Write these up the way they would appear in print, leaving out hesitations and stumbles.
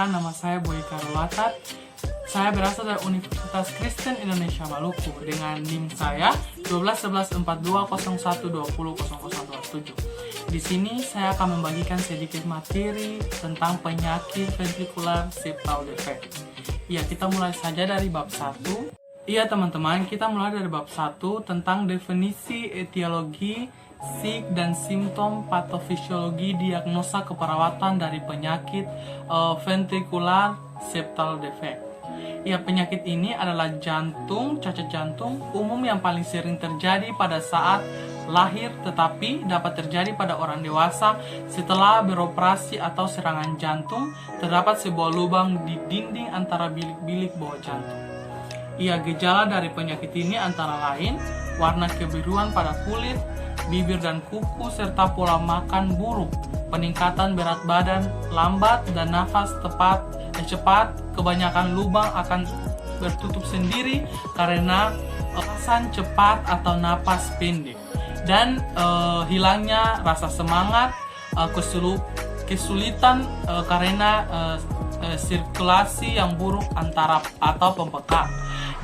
perkenalkan, nama saya Boy Karulatat. Saya berasal dari Universitas Kristen Indonesia Maluku dengan NIM saya 12114201200027. Di sini saya akan membagikan sedikit materi tentang penyakit ventricular septal defect. Ya, kita mulai saja dari bab 1. Iya teman-teman, kita mulai dari bab 1 tentang definisi, etiologi, sik dan simptom, patofisiologi, diagnosa keperawatan dari penyakit ventricular septal defect. Ya, penyakit ini adalah cacat jantung umum yang paling sering terjadi pada saat lahir, tetapi dapat terjadi pada orang dewasa setelah beroperasi atau serangan jantung. Terdapat sebuah lubang di dinding antara bilik-bilik bawah jantung. Ya, gejala dari penyakit ini antara lain warna kebiruan pada kulit, bibir dan kuku, serta pola makan buruk, peningkatan berat badan lambat, dan nafas cepat. Kebanyakan lubang akan bertutup sendiri karena napasan cepat atau napas pendek, dan hilangnya rasa semangat, kesulitan karena sirkulasi yang buruk atau pembekak.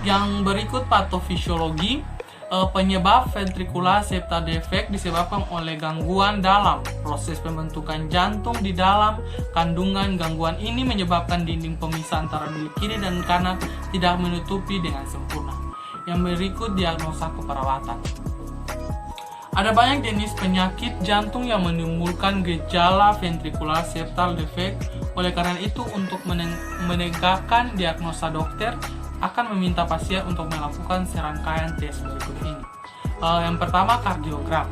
Yang berikut patofisiologi. Penyebab ventricular septal defect disebabkan oleh gangguan dalam proses pembentukan jantung di dalam kandungan. Gangguan ini menyebabkan dinding pemisah antara bilik kiri dan kanan tidak menutupi dengan sempurna. Yang berikut diagnosa keperawatan. Ada banyak jenis penyakit jantung yang menimbulkan gejala ventricular septal defect. Oleh karena itu, untuk menegakkan diagnosa, dokter akan meminta pasien untuk melakukan serangkaian tes berikut ini. Yang pertama, kardiogram.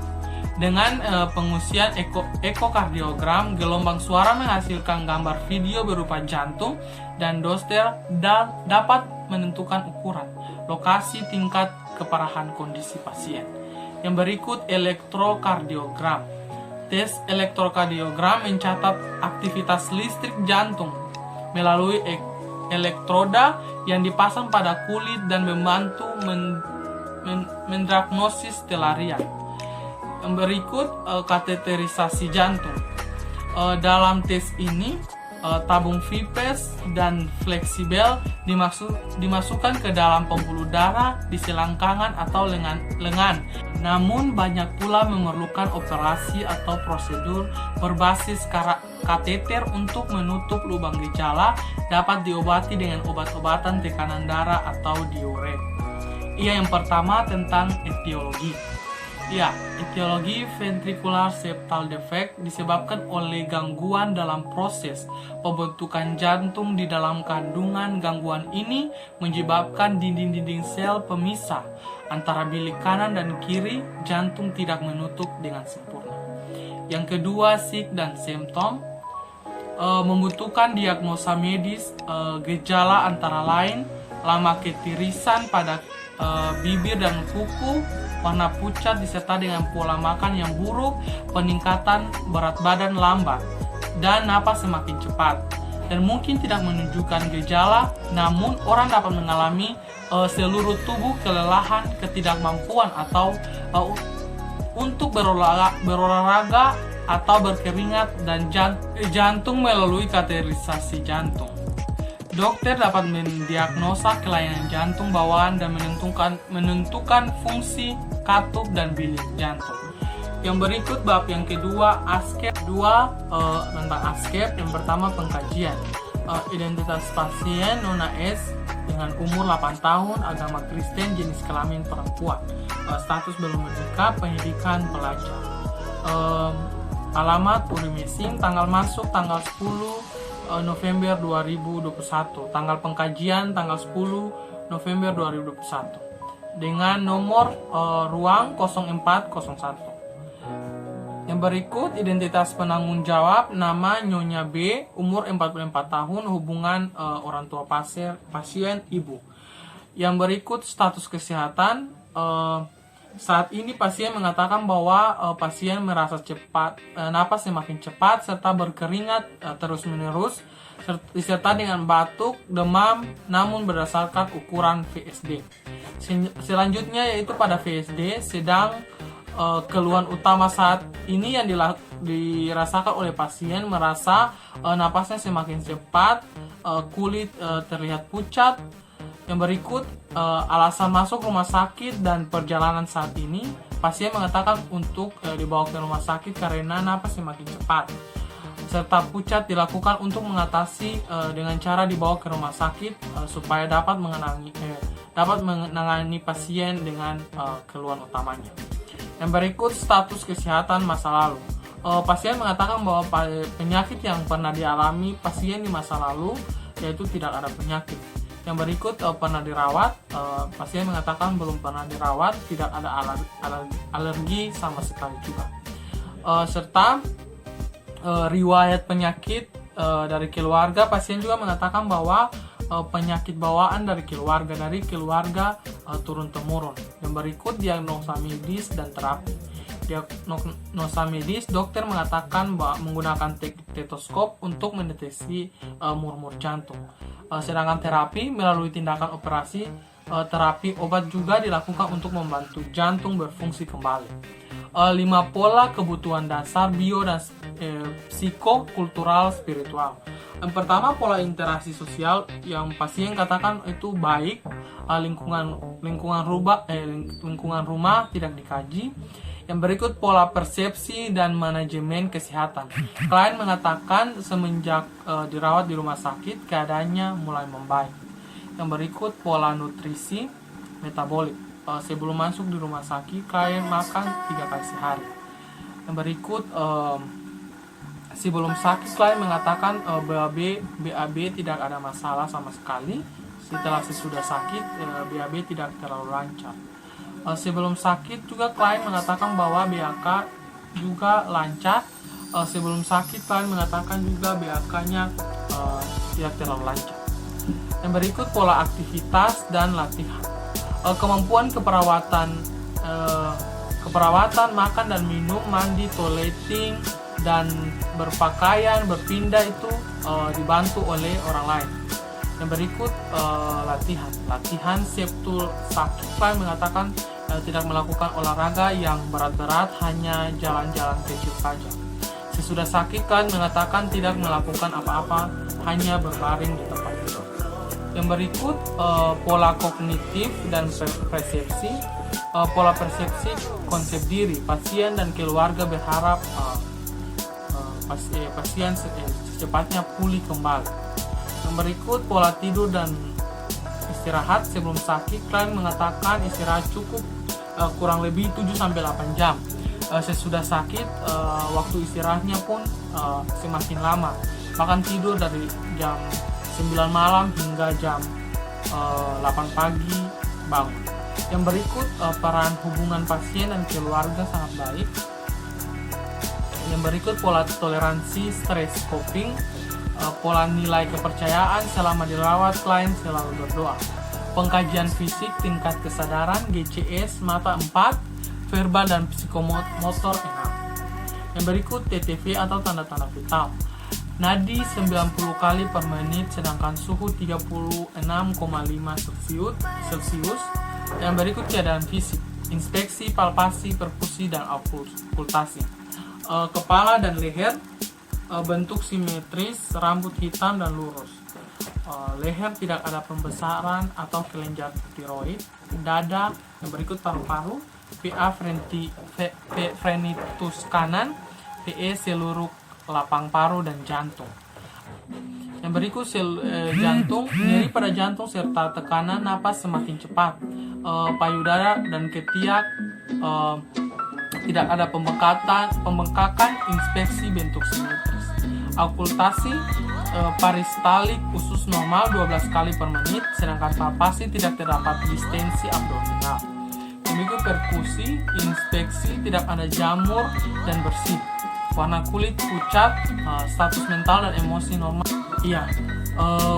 Dengan pengusian ekokardiogram, gelombang suara menghasilkan gambar video berupa jantung, dan dokter dapat menentukan ukuran, lokasi, tingkat keparahan kondisi pasien. Yang berikut, elektrokardiogram. Tes elektrokardiogram mencatat aktivitas listrik jantung melalui elektroda yang dipasang pada kulit dan membantu mendiagnosis telarian. Yang berikut, kateterisasi jantung. Dalam tes ini, tabung vipes dan fleksibel dimasukkan ke dalam pembuluh darah di selangkangan atau lengan. Namun banyak pula memerlukan operasi atau prosedur berbasis kateter untuk menutup lubang. Gejala dapat diobati dengan obat-obatan tekanan darah atau diuret. Yang pertama tentang etiologi. Etiologi ventricular septal defect disebabkan oleh gangguan dalam proses pembentukan jantung di dalam kandungan. Gangguan ini menyebabkan dinding-dinding sel pemisah antara bilik kanan dan kiri jantung tidak menutup dengan sempurna. Yang kedua, sik dan simptom. Membutuhkan diagnosa medis. Gejala antara lain lama ketirisan pada bibir dan kuku, warna pucat disertai dengan pola makan yang buruk, peningkatan berat badan lambat, dan napas semakin cepat. Dan mungkin tidak menunjukkan gejala, namun orang dapat mengalami seluruh tubuh kelelahan, ketidakmampuan atau untuk berolahraga atau berkeringat, dan jantung melalui kateterisasi jantung. Dokter dapat mendiagnosa kelainan jantung bawaan dan menentukan fungsi katup dan bilik jantung. Yang berikut, bab yang kedua, ASKEP. Tentang ASKEP. Yang pertama, pengkajian. Identitas pasien, Nona S, dengan umur 8 tahun, agama Kristen, jenis kelamin perempuan, status belum menikah, pendidikan pelajar. Alamat Urimesing, tanggal masuk tanggal 10 November 2021, tanggal pengkajian tanggal 10 November 2021, dengan nomor ruang 0401. Yang berikut, identitas penanggung jawab, nama Nyonya B, umur 44 tahun, hubungan orang tua pasien ibu. Yang berikut, status kesehatan. Saat ini pasien mengatakan bahwa pasien merasa cepat, napas semakin cepat, serta berkeringat terus-menerus, disertai dengan batuk, demam, namun berdasarkan ukuran VSD. Selanjutnya yaitu pada VSD sedang Keluhan utama saat ini yang dirasakan oleh pasien merasa napasnya semakin cepat, kulit terlihat pucat. Yang berikut alasan masuk rumah sakit dan perjalanan saat ini. Pasien mengatakan untuk dibawa ke rumah sakit karena napas semakin cepat, serta pucat dilakukan untuk mengatasi dengan cara dibawa ke rumah sakit supaya dapat menangani pasien dengan keluhan utamanya. Yang berikut status kesehatan masa lalu. Pasien mengatakan bahwa penyakit yang pernah dialami pasien di masa lalu yaitu tidak ada penyakit. Yang berikut pernah dirawat. Pasien mengatakan belum pernah dirawat, tidak ada alergi sama sekali juga. Serta riwayat penyakit dari keluarga. Pasien juga mengatakan bahwa penyakit bawaan dari keluarga turun temurun. Yang berikut diagnosa medis dan terapi. Diagnosa medis, dokter mengatakan bahwa menggunakan stetoskop untuk mendeteksi murmur jantung. Sedangkan terapi melalui tindakan operasi, terapi obat juga dilakukan untuk membantu jantung berfungsi kembali. 5 pola kebutuhan dasar bio dan psikokultural spiritual. Yang pertama, pola interaksi sosial yang pasien katakan itu baik, lingkungan rumah tidak dikaji. Yang berikut pola persepsi dan manajemen kesehatan. Klien mengatakan semenjak dirawat di rumah sakit keadaannya mulai membaik. Yang berikut pola nutrisi metabolik. Sebelum masuk di rumah sakit klien makan 3 kali sehari. Yang berikut sebelum sakit klien mengatakan BAB tidak ada masalah sama sekali. Setelah sesudah sakit BAB tidak terlalu lancar. Sebelum sakit juga klien mengatakan bahwa BAK juga lancar. Sebelum sakit klien mengatakan juga BAK-nya tidak terlalu lancar. Yang berikut pola aktivitas dan latihan. Kemampuan keperawatan, makan dan minum, mandi, toileting, dan berpakaian, berpindah itu dibantu oleh orang lain. Yang berikut latihan sebelum sakit. Klien mengatakan tidak melakukan olahraga yang berat-berat, hanya jalan-jalan kecil saja. Sesudah sakit klien mengatakan tidak melakukan apa-apa, hanya berbaring di tempat tidur. Yang berikut pola kognitif dan persepsi. Pola persepsi konsep diri. Pasien dan keluarga berharap pasien secepatnya pulih kembali. Yang berikut pola tidur dan istirahat. Sebelum sakit klien mengatakan istirahat cukup kurang lebih 7-8 jam. Sesudah sakit waktu istirahatnya pun semakin lama. Bahkan tidur dari jam 9 malam hingga jam 8 pagi bangun. Yang berikut peran hubungan pasien dan keluarga sangat baik. Yang berikut pola toleransi stress coping. Pola nilai kepercayaan selama dirawat, klien selalu berdoa. Pengkajian fisik tingkat kesadaran GCS mata 4, verbal dan psikomotor 6. Yang berikut TTV atau tanda-tanda vital. Nadi 90 kali per menit sedangkan suhu 36,5 Celcius. Yang berikut keadaan fisik, inspeksi, palpasi, perfusi dan okultasi. Kepala dan leher bentuk simetris, rambut hitam dan lurus. Leher tidak ada pembesaran atau kelenjar tiroid. Dada. Yang berikut paru-paru, PA frenitus kanan, PE seluruh lapang paru dan jantung. Yang berikut jantung, nyeri pada jantung serta tekanan napas semakin cepat. Payudara dan ketiak tidak ada pembengkakan, inspeksi bentuk simetris. Okultasi, paristalik usus normal 12 kali per menit, sedangkan palpasi tidak terdapat distensi abdominal. Berikut perkusi, inspeksi tidak ada jamur dan bersih. Warna kulit pucat, status mental dan emosi normal.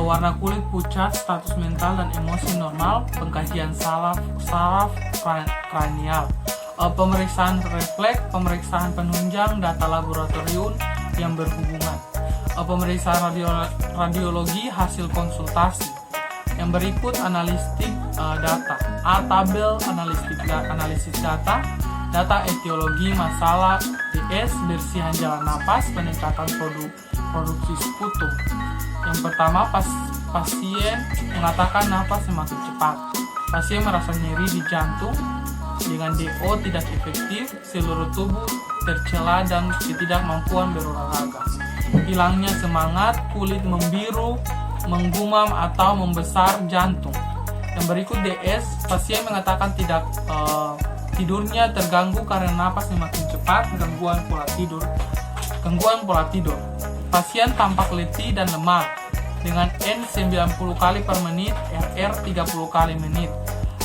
Warna kulit pucat, status mental dan emosi normal. Pengkajian saraf kranial. Pemeriksaan refleks, pemeriksaan penunjang, data laboratorium yang berhubungan. Pemeriksaan radiologi, hasil konsultasi. Yang berikut analitik data. Tabel analisis data. Data etiologi masalah DS, bersihan jalan napas, peningkatan produksi sputum. Yang pertama, pasien mengatakan napas semakin cepat. Pasien merasa nyeri di jantung dengan DO tidak efektif, seluruh tubuh tercela dan ketidakmampuan berolahraga. Hilangnya semangat, kulit membiru, menggumam atau membesar jantung. Yang berikut DS, pasien mengatakan tidurnya terganggu karena napas semakin cepat, gangguan pola tidur. Pasien tampak letih dan lemah dengan N 90 kali per menit, RR 30 kali menit.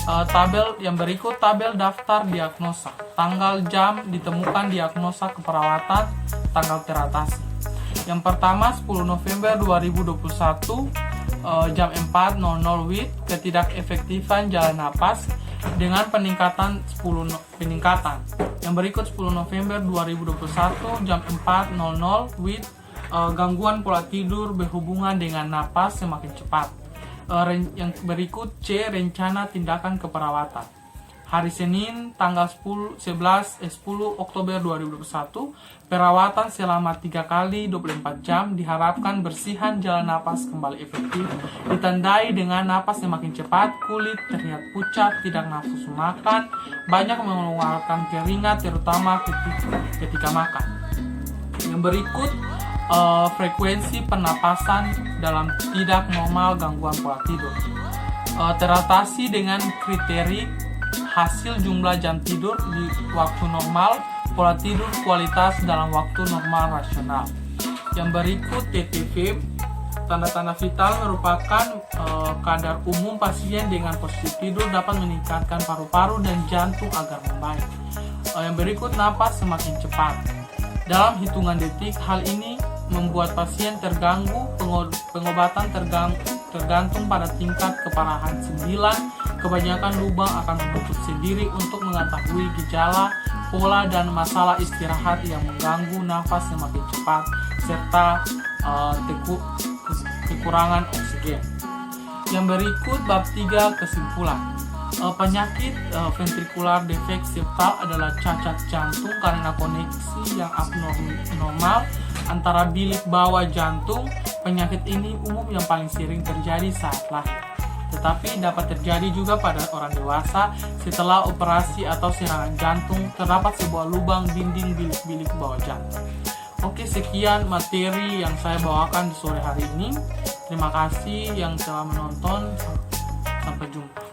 Tabel yang berikut tabel daftar diagnosa. Tanggal, jam ditemukan, diagnosa keperawatan, tanggal teratasi. Yang pertama 10 November 2021 jam 4.00 WIB, ketidakefektifan jalan napas dengan peningkatan. Yang berikut 10 November 2021 jam 4.00 WIB, gangguan pola tidur berhubungan dengan napas semakin cepat. Yang berikut C, rencana tindakan keperawatan. Hari Senin tanggal 10 Oktober 2021, perawatan selama 3 kali 24 jam, diharapkan bersihan jalan napas kembali efektif, ditandai dengan napas semakin cepat, kulit terlihat pucat, tidak nafsu makan, banyak mengeluarkan keringat terutama ketika makan. Yang berikut frekuensi pernapasan dalam tidak normal, gangguan pola tidur. Teratasi dengan kriteria hasil jumlah jam tidur di waktu normal, pola tidur kualitas dalam waktu normal rasional. Yang berikut TTV, tanda-tanda vital merupakan kadar umum pasien dengan posisi tidur dapat meningkatkan paru-paru dan jantung agar membaik. Yang berikut napas semakin cepat. Dalam hitungan detik, hal ini membuat pasien terganggu, pengobatan tergantung pada tingkat keparahan. 9. Kebanyakan lubang akan menutup sendiri untuk mengetahui gejala, pola, dan masalah istirahat yang mengganggu nafas semakin cepat, serta kekurangan oksigen. Yang berikut bab 3 kesimpulan. Penyakit ventrikular defect septal adalah cacat jantung karena koneksi yang abnormal antara bilik bawah jantung. Penyakit ini umum yang paling sering terjadi saat lahir, tetapi dapat terjadi juga pada orang dewasa. Setelah operasi atau serangan jantung, terdapat sebuah lubang dinding bilik bawah jantung. Oke, sekian materi yang saya bawakan di sore hari ini. Terima kasih yang telah menonton. Sampai jumpa.